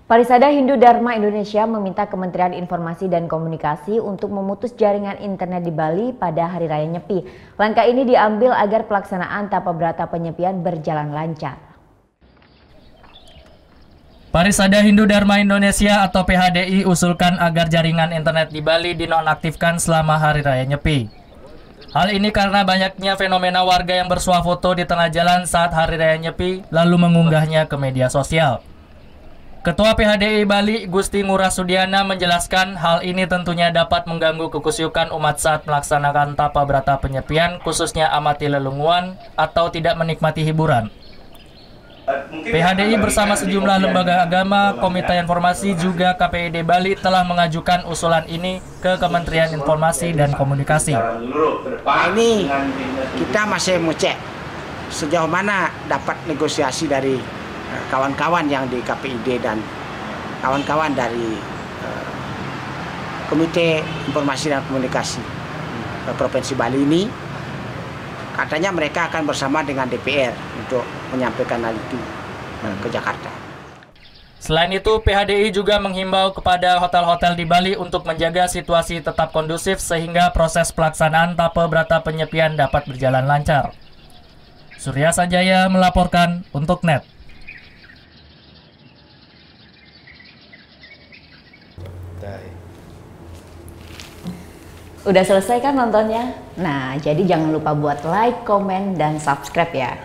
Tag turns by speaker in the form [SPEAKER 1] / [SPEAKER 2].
[SPEAKER 1] Parisada Hindu Dharma Indonesia meminta Kementerian Informasi dan Komunikasi untuk memutus jaringan internet di Bali pada Hari Raya Nyepi. Langkah ini diambil agar pelaksanaan tapa berata penyepian berjalan lancar.
[SPEAKER 2] Parisada Hindu Dharma Indonesia atau PHDI usulkan agar jaringan internet di Bali dinonaktifkan selama Hari Raya Nyepi. Hal ini karena banyaknya fenomena warga yang bersuah foto di tengah jalan saat Hari Raya Nyepi lalu mengunggahnya ke media sosial. Ketua PHDI Bali, Gusti Ngurah Sudiana menjelaskan hal ini tentunya dapat mengganggu kekusyukan umat saat melaksanakan tapa berata penyepian, khususnya amati lelunguan atau tidak menikmati hiburan. PHDI bersama sejumlah lembaga agama, Komite Informasi juga KPID Bali telah mengajukan usulan ini ke Kementerian Informasi dan Komunikasi.
[SPEAKER 3] Ini kita masih mau cek sejauh mana dapat negosiasi dari kawan-kawan yang di KPID dan kawan-kawan dari Komite Informasi dan Komunikasi Provinsi Bali ini. Katanya mereka akan bersama dengan DPR untuk menyampaikan hal itu ke Jakarta.
[SPEAKER 2] Selain itu, PHDI juga menghimbau kepada hotel-hotel di Bali untuk menjaga situasi tetap kondusif sehingga proses pelaksanaan tapa berata penyepian dapat berjalan lancar. Surya Sanjaya melaporkan untuk NET.
[SPEAKER 1] Udah selesai kan nontonnya? Nah, jadi jangan lupa buat like, komen, dan subscribe ya.